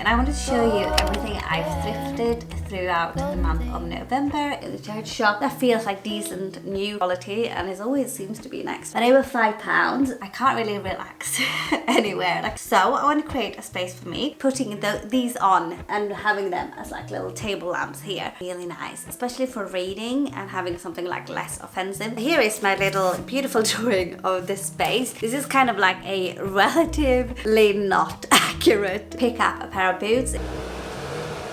and I wanted to show you everything I've thrifted throughout the month of November in the charity shop that feels like decent new quality and it always seems to be next. And over £5, I can't really relax anywhere. So I want to create a space for me, putting these on and having them as like little table lamps here. Really nice, especially for reading and having something like less offensive. Here is my little beautiful drawing of this space. This is kind of like a relatively not accurate pick up a pair of boots.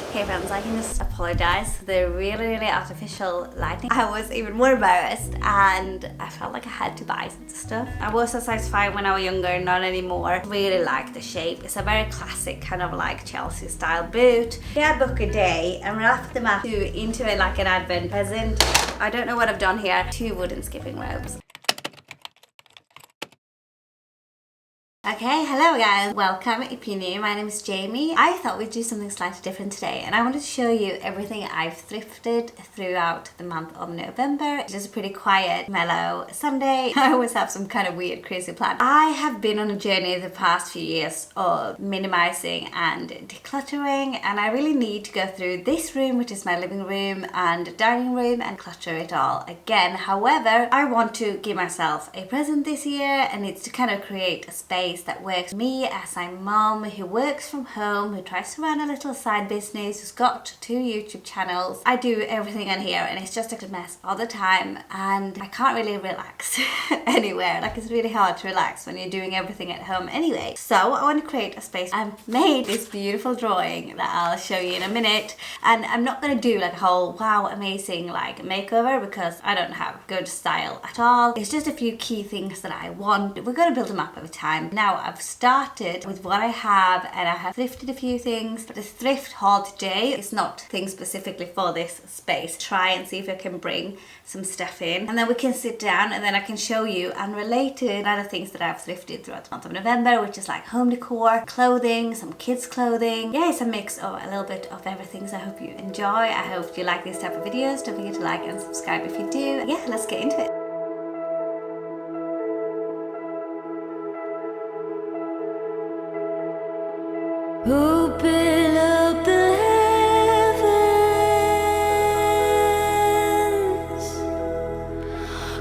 Okay friends, I can just apologize for the really artificial lighting. I was even more embarrassed and I felt like I had to buy some stuff. I was a size 5 when I was younger, not anymore. Really like the shape. It's a very classic kind of like Chelsea style boot. Yeah, I book a day and wrap them up into it like an advent present. I don't know what I've done here. 2 wooden skipping ropes. Okay, hello guys, welcome if you're new. My name is Jamie. I thought we'd do something slightly different today and I wanted to show you everything I've thrifted throughout the month of November. It's just a pretty quiet, mellow Sunday. I always have some kind of weird, crazy plan. I have been on a journey the past few years of minimizing and decluttering, and I really need to go through this room, which is my living room and dining room, and clutter it all again. However, I want to give myself a present this year and it's to kind of create a space that works for me as a mom who works from home, who tries to run a little side business, who's got 2 YouTube channels. I do everything on here and it's just a mess all the time and I can't really relax anywhere. Like, it's really hard to relax when you're doing everything at home anyway. So I want to create a space. I've made this beautiful drawing that I'll show you in a minute, and I'm not going to do like a whole wow amazing like makeover because I don't have good style at all. It's just a few key things that I want. We're going to build them up over time. Now I've started with what I have and I have thrifted a few things, but the thrift haul today is not things specifically for this space. Try and see if I can bring some stuff in and then we can sit down and then I can show you unrelated other things that I've thrifted throughout the month of November, which is like home decor, clothing, some kids clothing. Yeah, it's a mix of a little bit of everything, so I hope you enjoy. I hope you like these type of videos. Don't forget to like and subscribe if you do. Yeah, let's get into it. Open up the heavens,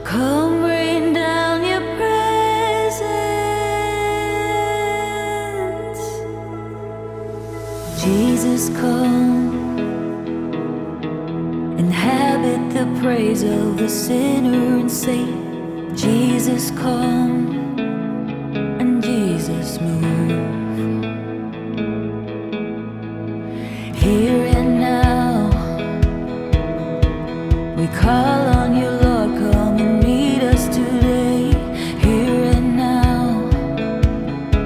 come rain down your presence. Jesus, come, inhabit the praise of the sinner and saint. Jesus, come, and Jesus, move. Here and now, we call on you, Lord, come and meet us today. Here and now,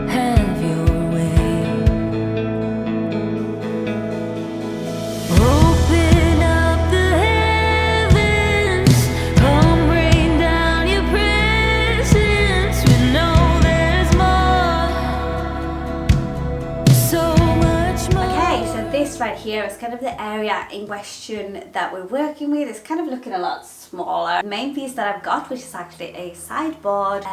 have your way. Open up the heavens, come rain down your presence. We know there's more, so much more. Okay, so this right here is kind of the area in question that we're working with. It's kind of looking a lot smaller. The main piece that I've got, which is actually a sideboard,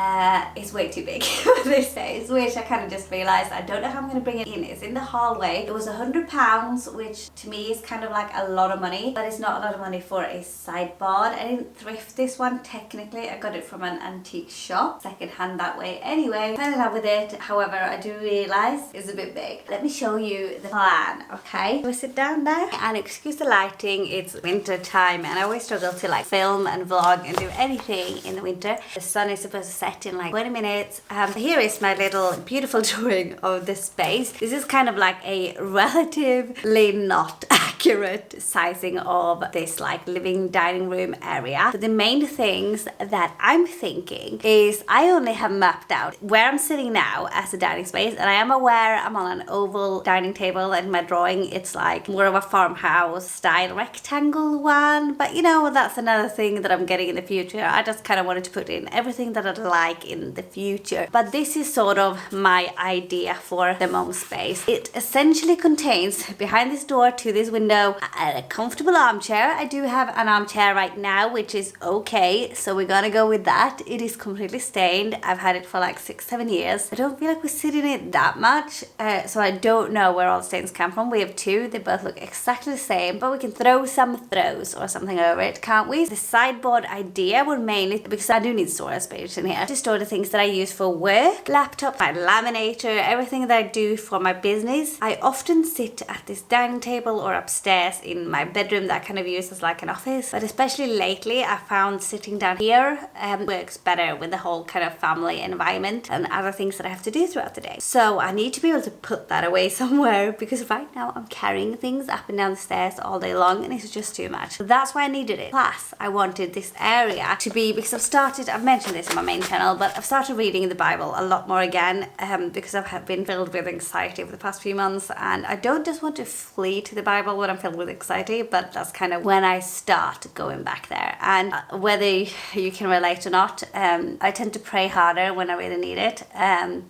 is way too big for this space, which I kind of just realized I don't know how I'm going to bring it in. It's in the hallway. It was £100, which to me is kind of like a lot of money, but it's not a lot of money for a sideboard. I didn't thrift this one technically. I got it from an antique shop, second hand that way. Anyway, I fell in love with it. However, I do realize it's a bit big. Let me show you the plan, okay? We sit down now and excuse the lighting. It's winter time and I always struggle to like film and vlog and do anything in the winter. The sun is supposed to set in like 20 minutes. Here is my little beautiful drawing of this space. This is kind of like a relatively not accurate sizing of this like living dining room area. But the main things that I'm thinking is I only have mapped out where I'm sitting now as a dining space, and I am aware I'm on an oval dining table and in my drawing it's like more of a farmhouse style rectangle one, but you know, that's another thing that I'm getting in the future. I just kind of wanted to put in everything that I'd like in the future. But this is sort of my idea for the mom space. It essentially contains behind this door to this window window, a comfortable armchair. I do have an armchair right now, which is okay, so we're gonna go with that. It is completely stained. I've had it for like 6-7 years. I don't feel like we sit in it that much, so I don't know where all the stains come from. We have two, they both look exactly the same, but we can throw some throws or something over it, can't we? The sideboard idea would mainly, because I do need storage space in here, to store the things that I use for work, laptop, my laminator, everything that I do for my business. I often sit at this dining table or upstairs in my bedroom that I kind of use as like an office, but especially lately I found sitting down here works better with the whole kind of family environment and other things that I have to do throughout the day. So I need to be able to put that away somewhere, because right now I'm carrying things up and down the stairs all day long and it's just too much. So that's why I needed it. Plus I wanted this area to be, because I've mentioned this on my main channel, but I've started reading the Bible a lot more again, because I've been filled with anxiety over the past few months, and I don't just want to flee to the Bible when I'm filled with anxiety, but that's kind of when I start going back there. And whether you can relate or not, I tend to pray harder when I really need it,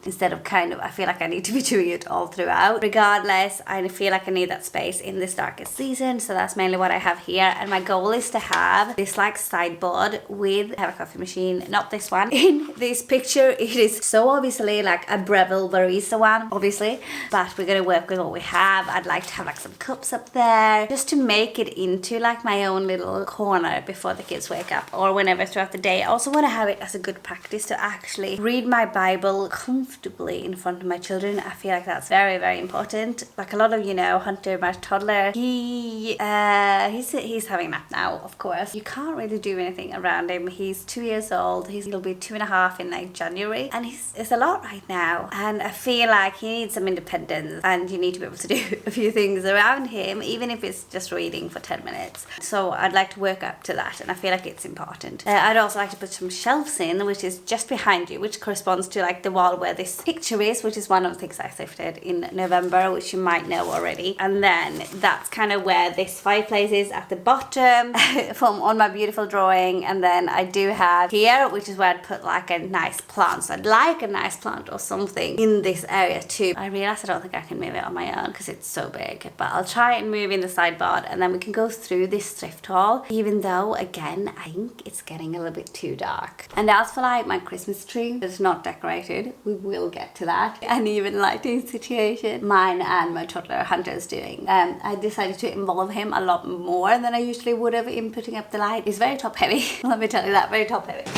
instead of I feel like I need to be doing it all throughout. Regardless, I feel like I need that space in this darkest season, so that's mainly what I have here. And my goal is to have this like sideboard with, I have a coffee machine, not this one. In this picture, it is so obviously like a Breville Barista one, obviously, but we're gonna work with what we have. I'd like to have like some cups up there, just to make it into like my own little corner before the kids wake up or whenever throughout the day. I also want to have it as a good practice to actually read my Bible comfortably in front of my children. I feel like that's very, very important. Like a lot of, Hunter, my toddler, he's having a nap now, of course. You can't really do anything around him. He's 2 years old. He'll be 2.5 in like January, and it's a lot right now. And I feel like he needs some independence, and you need to be able to do a few things around him, even if it's just reading for 10 minutes. So I'd like to work up to that, and I feel like it's important. I'd also like to put some shelves in, which is just behind you, which corresponds to like the wall where this picture is, which is one of the things I thrifted in November, which you might know already. And then that's kind of where this fireplace is at the bottom from on my beautiful drawing. And then I do have here, which is where I'd put like a nice plant. So I'd like a nice plant or something in this area too. I realize I don't think I can move it on my own because it's so big, but I'll try and move in the sideboard, and then we can go through this thrift haul, even though again I think it's getting a little bit too dark. And as for like my Christmas tree that's not decorated, we will get to that, and even lighting situation mine and my toddler Hunter's doing. I decided to involve him a lot more than I usually would have in putting up the light. It's very top heavy. Let me tell you that, very top heavy.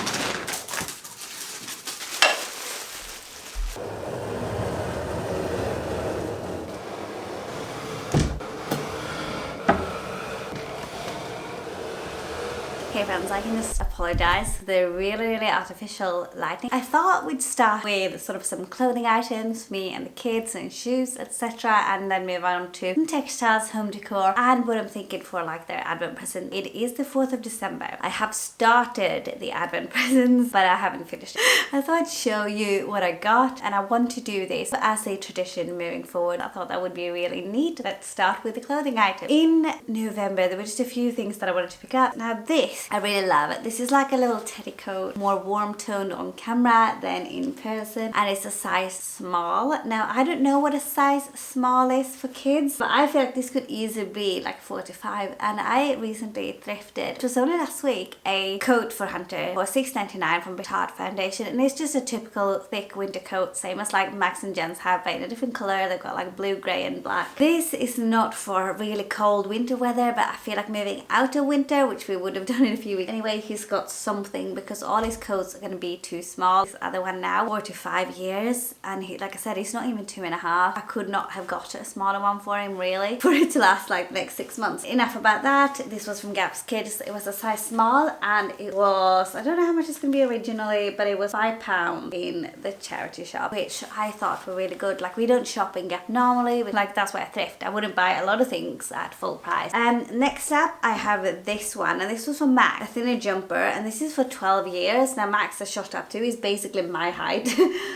Okay friends, I can just apologise for the really, really artificial lighting. I thought we'd start with sort of some clothing items for me and the kids and shoes, etc., and then move on to some textiles, home decor, and what I'm thinking for like their advent present. It is the 4th of December. I have started the advent presents, but I haven't finished. I thought I'd show you what I got, and I want to do this as a tradition moving forward. I thought that would be really neat. Let's start with the clothing item. In November, there were just a few things that I wanted to pick up. Now this, I really love it. This is like a little teddy coat, more warm toned on camera than in person, and it's a size small. Now I don't know what a size small is for kids, but I feel like this could easily be like 45, and I recently thrifted, it was only last week, a coat for Hunter for $6.99 from Tarte Foundation, and it's just a typical thick winter coat, same as like Max and Jen's have, but in a different color. They've got like blue, grey and black. This is not for really cold winter weather, but I feel like moving out of winter, which we would have done in a few weeks anyway, he's got something, because all his coats are going to be too small. This other one now, 4 to 5 years, and he, like I said, he's not even 2.5. I could not have got a smaller one for him really, for it to last like the next 6 months. Enough about that. This was from Gap's Kids. It was a size small, and it was, I don't know how much it's going to be originally, but it was £5 in the charity shop, which I thought were really good. Like, we don't shop in Gap normally, but like that's why I thrift. I wouldn't buy a lot of things at full price. Next up I have this one, and this was from Mac, a thinner jumper, and this is for 12 years. Now Max has shot up to, he's basically my height.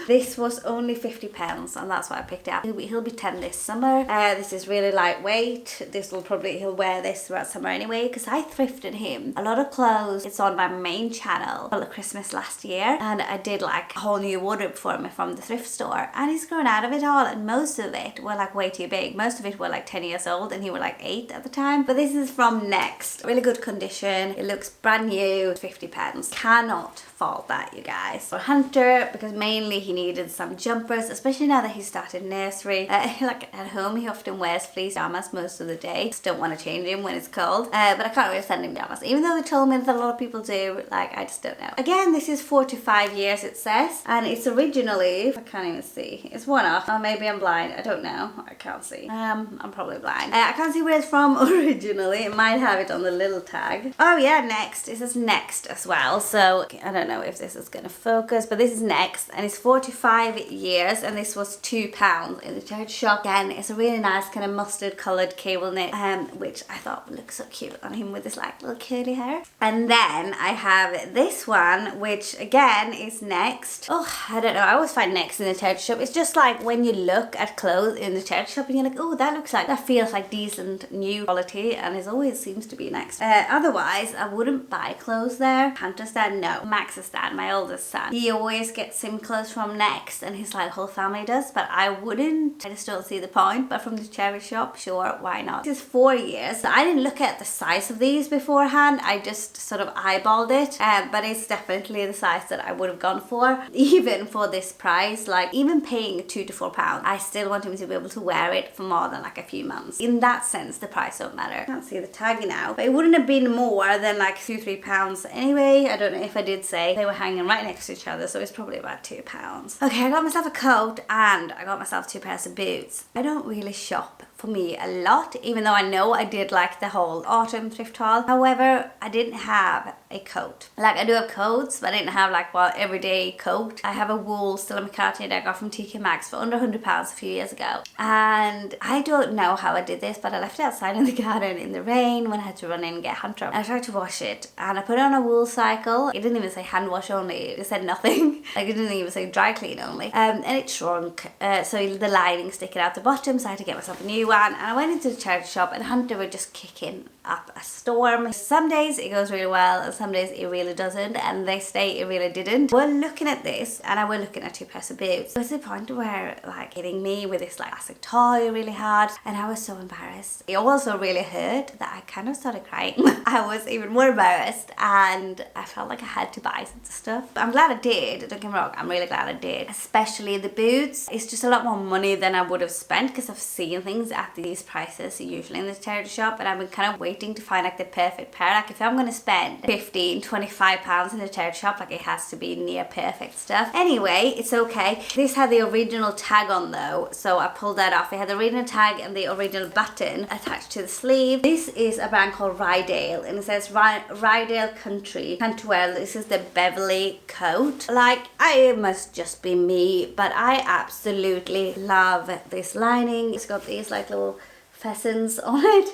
This was only £50 and that's why I picked it up. He'll be 10 this summer. This is really lightweight. He'll wear this throughout summer anyway, because I thrifted him a lot of clothes. It's on my main channel for Christmas last year, and I did like a whole new wardrobe for him from the thrift store, and he's grown out of it all, and most of it were like way too big. Most of it were like 10 years old and he was like 8 at the time. But this is from Next. Really good condition. It looks brand new. £50. Cannot fault that, you guys. For Hunter, because mainly he needed some jumpers, especially now that he started nursery. Like at home he often wears fleece pajamas most of the day. Just don't want to change him when it's cold. But I can't really send him pajamas, even though they told me that a lot of people do. Like, I just don't know. Again, this is 4 to 5 years it says, and it's originally, I can't even see, it's one off. Or maybe I'm blind, I don't know. I can't see. I'm probably blind. I can't see where it's from originally. It might have it on the little tag. Oh yeah, Next. It says Next as well. So I don't know if this is gonna focus, but this is Next, and it's 4 to 5 years, and this was £2 in the charity shop. Again, it's a really nice kind of mustard coloured cable knit, which I thought would look so cute on him with this like little curly hair. And then I have this one, which again is Next. Oh, I don't know. I always find Next in the charity shop. It's just like when you look at clothes in the charity shop and you're like, oh, that feels like decent new quality, and it always seems to be Next. Otherwise, I wouldn't buy clothes there. Hunter's dad, no. Max's dad, my oldest son, he always gets him clothes from Next, and his like whole family does, but I wouldn't. I just don't see the point. But from the charity shop, sure, why not? This is 4 years. So I didn't look at the size of these beforehand. I just sort of eyeballed it, but it's definitely the size that I would have gone for, even for this price. Like, even paying £2 to £4, I still want him to be able to wear it for more than like a few months. In that sense, the price don't matter. I can't see the tag now, but it wouldn't have been more than like £2-3 anyway. I don't know if I did say. They were hanging right next to each other, so it's probably about £2. Okay, I got myself a coat and I got myself 2 pairs of boots. I don't really shop for me a lot, even though I know I did like the whole autumn thrift haul. However, I didn't have a coat. Like, I do have coats, but I didn't have like everyday coat. I have a wool Stella McCartney that I got from TK Maxx for under £100 a few years ago, and I don't know how I did this, but I left it outside in the garden in the rain when I had to run in and get Hunter. I tried to wash it and I put it on a wool cycle. It didn't even say hand wash only, it said nothing. Like, it didn't even say dry clean only, and it shrunk, so the lining sticking out the bottom, so I had to get myself a new one. And I went into the charity shop and Hunter were just kicking up a storm. Some days it goes really well and some days it really doesn't, and this day it really didn't. We're looking at this and I were looking at 2 pairs of boots. It was the point where like hitting me with this like plastic toy really hard, and I was so embarrassed. It also really hurt that I kind of started crying. I was even more embarrassed and I felt like I had to buy some stuff. I'm glad I did, don't get me wrong, I'm really glad I did. Especially the boots. It's just a lot more money than I would have spent, because I've seen things at these prices usually in the charity shop, and I've been kind of waiting to find like the perfect pair. Like, if I'm going to spend £15-25 in the charity shop, like, it has to be near perfect stuff. Anyway, it's okay. This had the original tag on though, so I pulled that off. It had the original tag and the original button attached to the sleeve. This is a brand called Rydale, and it says Rydale Country Wear. This is the Beverly coat. Like, it must just be me, but I absolutely love this lining. It's got these like little pheasants on it.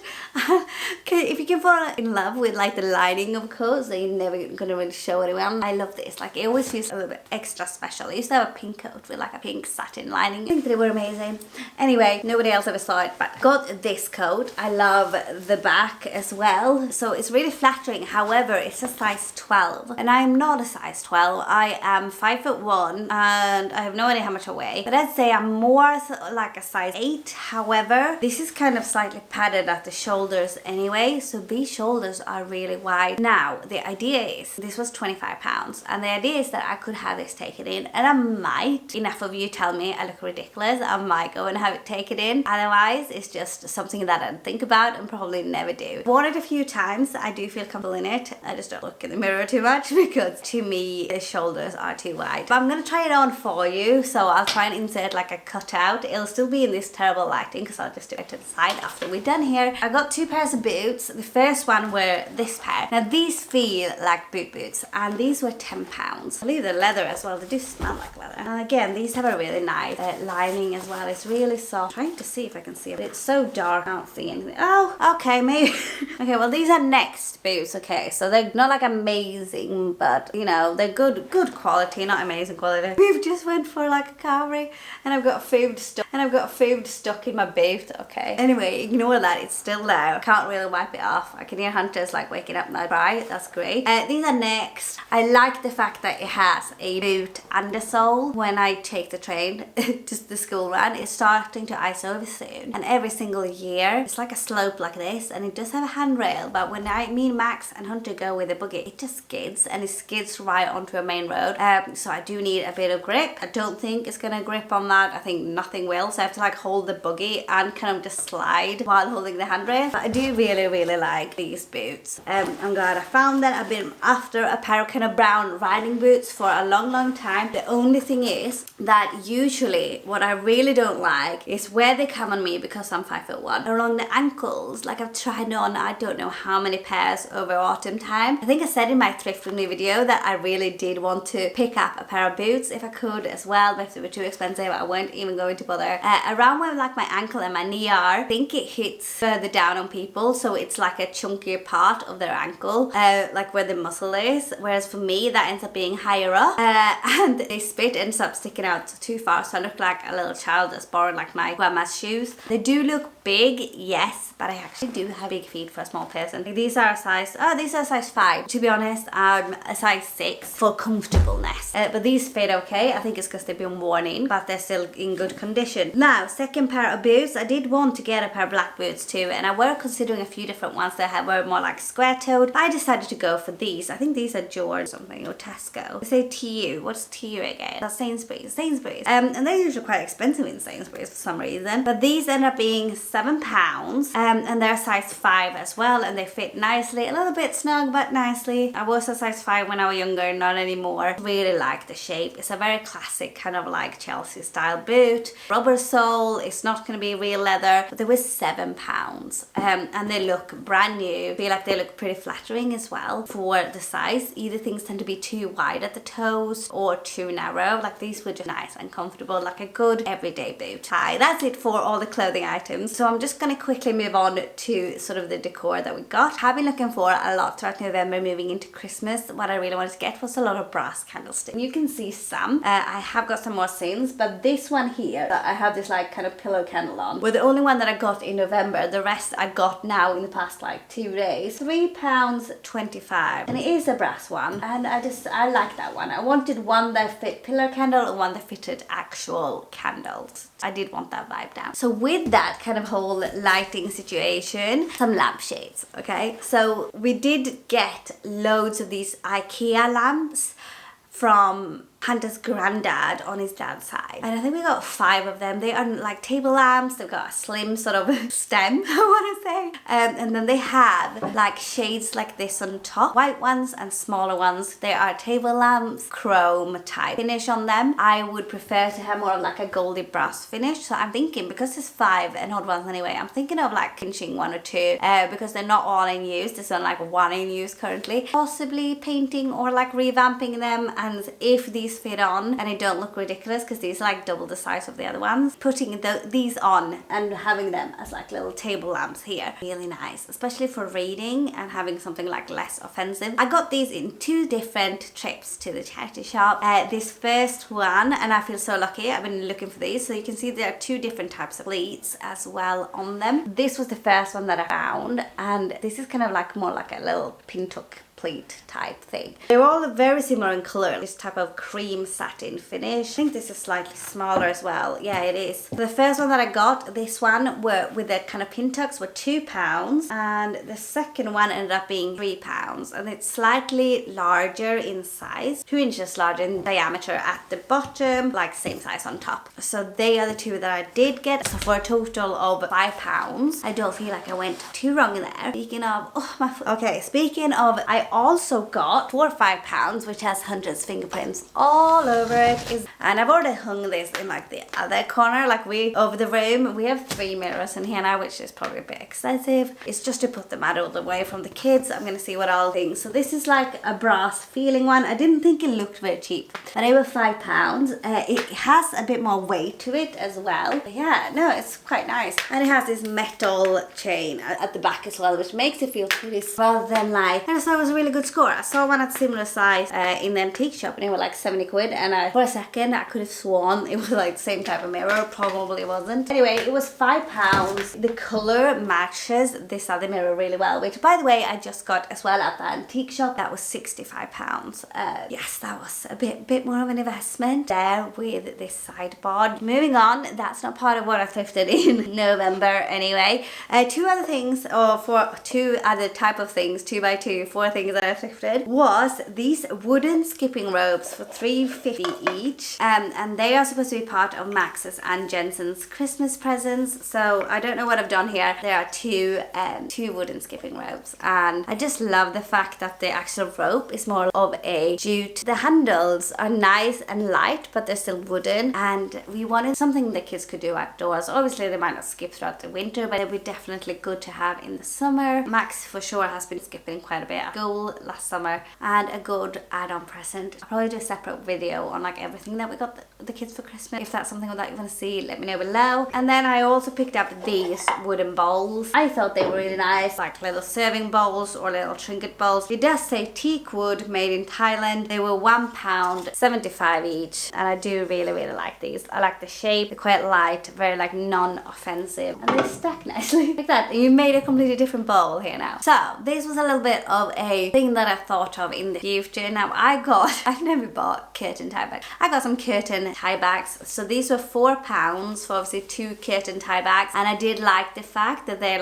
Okay, if you can fall in love with like the lining of coats, then you're never gonna really show anyone. I love this. Like, it always feels a little bit extra special. I used to have a pink coat with like a pink satin lining. I think they were amazing. Anyway, nobody else ever saw it, but got this coat. I love the back as well, so it's really flattering. However, it's a size 12 and I'm not a size 12. I am 5'1" and I have no idea how much I weigh, but I'd say I'm more like a size 8. However, this is kind of slightly padded at the shoulders anyway, so these shoulders are really wide. Now, the idea is, this was £25, and the idea is that I could have this taken in, and I might, enough of you tell me I look ridiculous, I might go and have it taken in. Otherwise, it's just something that I'd think about and probably never do. Worn it a few times, I do feel comfortable in it. I just don't look in the mirror too much because to me, the shoulders are too wide. But I'm gonna try it on for you, so I'll try and insert like a cutout. It'll still be in this terrible lighting because I'll just do it to the side. inside after we're done here. I got 2 pairs of boots. The first one were this pair. Now these feel like boot boots and these were £10. I believe they're leather as well. They do smell like leather. And again, these have a really nice lining as well. It's really soft. I'm trying to see if I can see it. It's so dark. I don't see anything. Oh, okay, maybe. Okay, well these are Next boots. Okay, so they're not like amazing, but you know, they're good quality, not amazing quality. We've just went for like a carvery and I've got food stuck in my boot. Okay, anyway, ignore that, it's still there. I can't really wipe it off. I can hear Hunter's like waking up now. Right, that's great. These are Next. I like the fact that it has a boot and a sole. When I take the train to the school run, it's starting to ice over soon, and every single year it's like a slope like this, and it does have a handrail, but when me and Max and Hunter go with the buggy, it just skids, and it skids right onto a main road. So I do need a bit of grip. I don't think it's gonna grip on that. I think nothing will, so I have to like hold the buggy and kind of just slide while holding the handrail. But I do really like these boots. I'm glad I found them. I've been after a pair of kind of brown riding boots for a long time. The only thing is that usually what I really don't like is where they come on me, because I'm 5'1", along the ankles. Like I've tried on I don't know how many pairs over autumn time. I think I said in my Thrift With Me video that I really did want to pick up a pair of boots if I could as well, but if they were too expensive I weren't even going to bother. Around where like my ankle and my knee are, I think it hits further down on people, so it's like a chunkier part of their ankle, like where the muscle is, whereas for me that ends up being higher up, and this bit ends up sticking out too far, so I look like a little child that's borrowed like my grandma's shoes. They do look big, yes, but I actually do have big feet for a small person. These are a size, these are a size 5. To be honest, I'm a size 6 for comfortableness, but these fit okay. I think it's because they've been worn in, but they're still in good condition. Now, second pair of boots. I did want to get a pair of black boots too, and I were considering a few different ones that were more like square-toed. I decided to go for these. I think these are George something or Tesco. They say TU. What's TU again? That's Sainsbury's. And they're usually quite expensive in Sainsbury's for some reason, but these end up being £7, and they're size 5 as well, and they fit nicely. A little bit snug, but nicely. I was a size 5 when I was younger, not anymore. Really like the shape. It's a very classic kind of like Chelsea style boot. Rubber sole. It's not going to be real leather, but they were £7, and they look brand new. I feel like they look pretty flattering as well for the size. Either things tend to be too wide at the toes or too narrow. Like these were just nice and comfortable, like a good everyday boot. Hi, that's it for all the clothing items. So I'm just going to quickly move on to sort of the decor that we got. I've been looking for a lot throughout November moving into Christmas. What I really wanted to get was a lot of brass candlesticks. You can see some. I have got some more since, but this one here that I have this like kind of pillow candle on were the only one that I got in November. The rest I got now in the past like 2 days. £3.25, and it is a brass one, and I like that one. I wanted one that fit pillow candle and one that fitted actual candles. I did want that vibe down. So with that kind of whole lighting situation, some lampshades, okay? So we did get loads of these IKEA lamps from Hunter's granddad on his dad's side, and I think we got 5 of them. They are like table lamps. They've got a slim sort of stem, I want to say, and then they have like shades like this on top, white ones and smaller ones. They are table lamps, chrome type finish on them. I would prefer to have more of like a goldy brass finish, so I'm thinking, because there's 5 and odd ones anyway, I'm thinking of like pinching 1 or 2, because they're not all in use. There's only like 1 in use currently. Possibly painting or like revamping them, and if these fit on and they don't look ridiculous, because these are like double the size of the other ones, putting these on and having them as like little table lamps here, really nice, especially for reading and having something like less offensive. I got these in 2 different trips to the charity shop. This first one, and I feel so lucky, I've been looking for these, so you can see there are 2 different types of pleats as well on them. This was the first one that I found, and this is kind of like more like a little pintuck pleat type thing. They're all very similar in colour, this type of cream satin finish. I think this is slightly smaller as well. Yeah, it is. The first one that I got, this one were with the kind of pin tucks, were £2, and the second one ended up being £3, and it's slightly larger in size, 2 inches larger in diameter at the bottom, like same size on top. So they are the 2 that I did get, so for a total of £5. I don't feel like I went too wrong in there. Speaking of, oh my foot. Okay, speaking of, I also got 4 or 5 pounds, which has Hunter's fingerprints all over it. And I've already hung this in like the other corner, like over the room. We have 3 mirrors in here now, which is probably a bit excessive. It's just to put them out of the way from the kids. I'm gonna see what I'll think. So this is like a brass feeling one. I didn't think it looked very cheap, but they were 5 pounds. It has a bit more weight to it as well. But yeah, no, it's quite nice. And it has this metal chain at the back as well, which makes it feel pretty rather than like, and so it was a really good score. I saw one at similar size in the antique shop and it was like 70 quid, and for a second I could have sworn it was like the same type of mirror. Probably wasn't. Anyway, it was 5 pounds. The color matches this other mirror really well, which by the way I just got as well at the antique shop. That was 65 pounds. Yes, that was a bit more of an investment there with this sideboard. Moving on, that's not part of what I thrifted in November anyway. 2 other things, or for 2 other type of things, 2 by 2, 4 things that I thrifted, was these wooden skipping ropes for $3.50 each, and they are supposed to be part of Max's and Jensen's Christmas presents. So I don't know what I've done here. There are two wooden skipping ropes, and I just love the fact that the actual rope is more of a jute. The handles are nice and light, but they're still wooden, and we wanted something the kids could do outdoors. Obviously they might not skip throughout the winter, but it'd be definitely good to have in the summer. Max for sure has been skipping quite a bit at school last summer, and a good add-on present. I'll probably do a separate video on like everything that we got the kids for Christmas. If that's something that you want to see, let me know below. And then I also picked up these wooden bowls. I thought they were really nice, like little serving bowls or little trinket bowls. It does say teak wood, made in Thailand. They were £1.75 each, and I do really like these. I like the shape. They're quite light, very like non-offensive, and they stack nicely like that. And you made a completely different bowl here now. So this was a little bit of a thing that I thought of in the future. Now I've never bought curtain tie bags. I got some curtain tie bags. So these were £4 for obviously 2 curtain tie bags, and I did like the fact that they're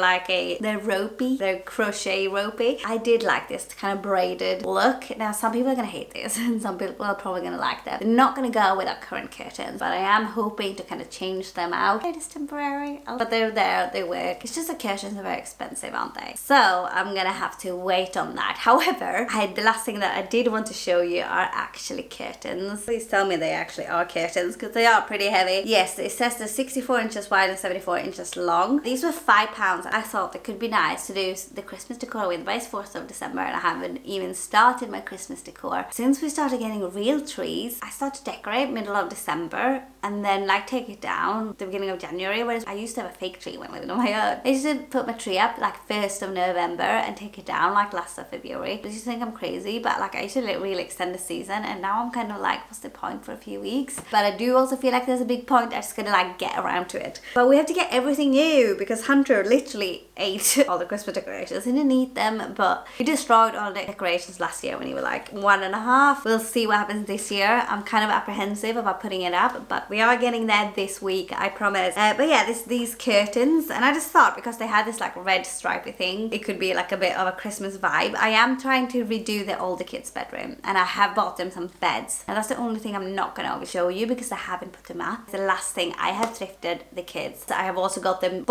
ropey, they're crochet ropey. I did like this kind of braided look. Now some people are gonna hate this and some people are probably gonna like them. They're not gonna go with our current curtains, but I am hoping to kind of change them out. It is temporary, but they're there, they work. It's just the curtains are very expensive, aren't they? So I'm gonna have to wait on that. However, the last thing that I did want to show you are actually curtains. Please tell me they actually are curtains, because they are pretty heavy. Yes, it says they're 64 inches wide and 74 inches long. These were £5. I thought they could be nice to do the Christmas decor with, but it's 4th of December and I haven't even started my Christmas decor. Since we started getting real trees, I started to decorate middle of December and then like take it down the beginning of January, whereas I used to have a fake tree when I lived on my own. I used to put my tree up like 1st of November and take it down like last of February. But you think I'm crazy, but like I used to really extend the season, and now I'm kind of like, what's the point for a few weeks? But I do also feel like there's a big point. I just gotta like get around to it. But we have to get everything new because Hunter literally ate all the Christmas decorations. He didn't eat them, but he destroyed all the decorations last year when he was like 1.5. We'll see what happens this year. I'm kind of apprehensive about putting it up, but we are getting there this week, I promise. But yeah, these curtains, and I just thought because they had this like red stripy thing, it could be like a bit of a Christmas vibe. I am trying to redo the older kids' bedroom, and I have bought them some beds, and that's the only thing I'm not gonna show you because I haven't put them up. The last thing I have thrifted the kids. I have also bought them,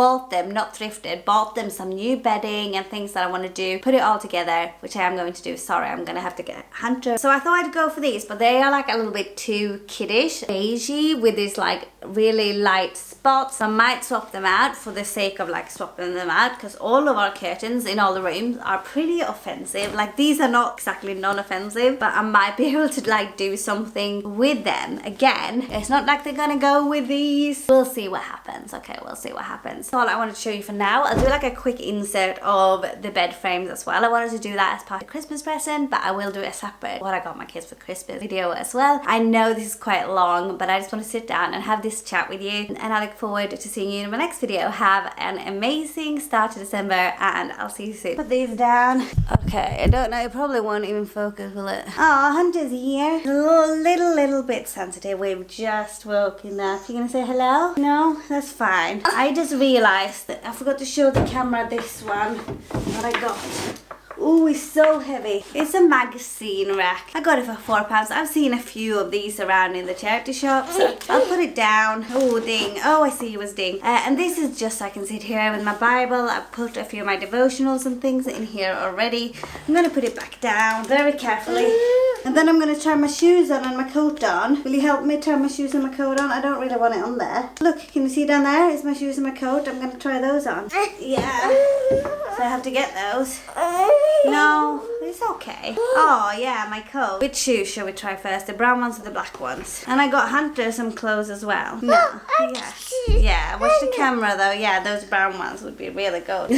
not thrifted, bought them some new bedding and things that I want to do, put it all together, which I am going to do. Sorry, I'm gonna have to get Hunter. So I thought I'd go for these, but they are like a little bit too kiddish, beigey with these like really light spots. I might swap them out for the sake of like swapping them out, because all of our curtains in all the rooms are pretty offensive. Like these are not exactly non-offensive, but I might be able to like do something with them. Again, it's not like they're gonna go with these. We'll see what happens. Okay, we'll see what happens. That's all I wanted to show you for now. I'll do like a quick insert of the bed frames as well. I wanted to do that as part of the Christmas present, but I will do a separate what I got my kids for Christmas video as well. I know this is quite long, but I just want to sit down and have this chat with you, and I look forward to seeing you in my next video. Have an amazing start to December, and I'll see you soon. Put these down. Okay, I don't know, it probably won't even focus, will it? Oh, Hunter's here. A little bit sensitive. We've just woken up. You gonna say hello? No? That's fine. I just realized that I forgot to show the camera this one that I got. Oh, it's so heavy. It's a magazine rack. I got it for £4. I've seen a few of these around in the charity shop, so I'll put it down. Oh, ding. Oh, I see it was ding. And this is just so I can sit here with my Bible. I've put a few of my devotionals and things in here already. I'm going to put it back down very carefully. And then I'm going to turn my shoes on and my coat on. Will you help me turn my shoes and my coat on? I don't really want it on there. Look, can you see down there? Is my shoes and my coat. I'm going to try those on. Yeah. So I have to get those. No, it's okay. Oh, yeah, my coat. Which shoes shall we try first? The brown ones or the black ones? And I got Hunter some clothes as well. No. Yeah. Yeah, watch the camera though. Yeah, those brown ones would be really good.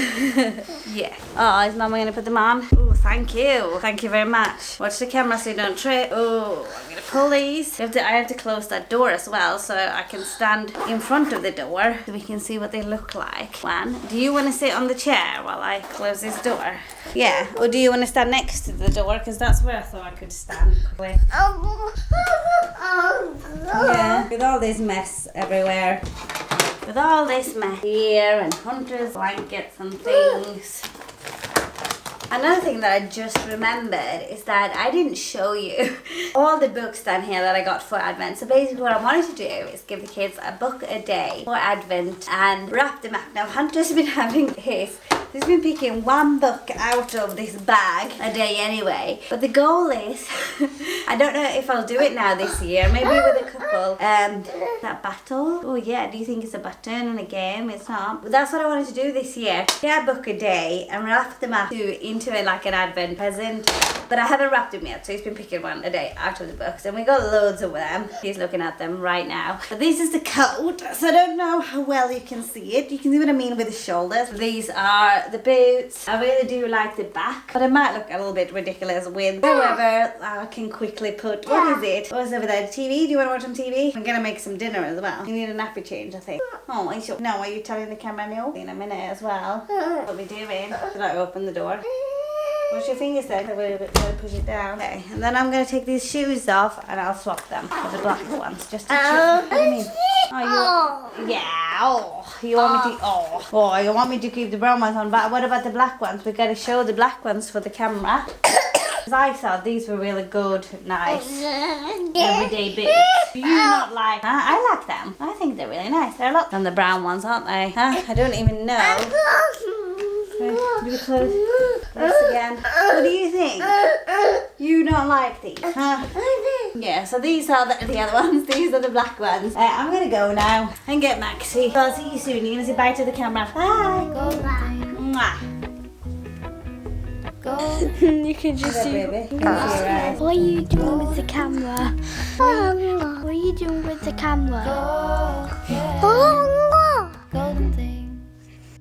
Yeah. Oh, is Mama going to put them on? Oh, thank you. Thank you very much. Watch the camera so you don't trip. Oh, I'm going to pull these. I have to close that door as well so I can stand in front of the door so we can see what they look like. One, do you want to sit on the chair while I close this door? Yeah. Or do you want to stand next to the door? Because that's where I thought I could stand quickly. Yeah, with all this mess everywhere. With all this mess here and Hunter's blankets and things. Another thing that I just remembered is that I didn't show you all the books down here that I got for Advent. So basically what I wanted to do is give the kids a book a day for Advent and wrap them up. Now Hunter's been having he's been picking one book out of this bag a day anyway. But the goal is, I don't know if I'll do it now this year, maybe with a couple. That battle? Oh yeah, do you think it's a button in a game? It's not. But that's what I wanted to do this year. Get a book a day and wrap them up into it like an Advent present. But I haven't wrapped them yet, so he's been picking one a day out of the books. And we got loads of them. He's looking at them right now. But this is the coat, so I don't know how well you can see it. You can see what I mean with the shoulders. These are the boots. I really do like the back, but it might look a little bit ridiculous with. However, I can quickly put, what is it? What's over there? TV? Do you want to watch on TV? I'm gonna make some dinner as well. You need a nappy change, I think. Oh, are you telling the camera no? In a minute as well. What are we doing? Should I open the door? What's your fingers then? We're going to push it down. Okay, and then I'm going to take these shoes off and I'll swap them for the black ones. Just to check. What do you mean? You want me to keep the brown ones on, but what about the black ones? We got to show the black ones for the camera. Because I thought these were really good, nice, everyday boots. Do you not like? I like them. I think they're really nice. They're a lot than the brown ones, aren't they? I don't even know. Do we close this again? What do you think? You don't like these, huh? Yeah, so these are the other ones. These are the black ones. I'm going to go now and get Maxie. So I'll see you soon. You're going to say bye to the camera. Bye. Go bye. Mwah. Go. You can just see. What are you doing with the camera? What are you doing with the camera?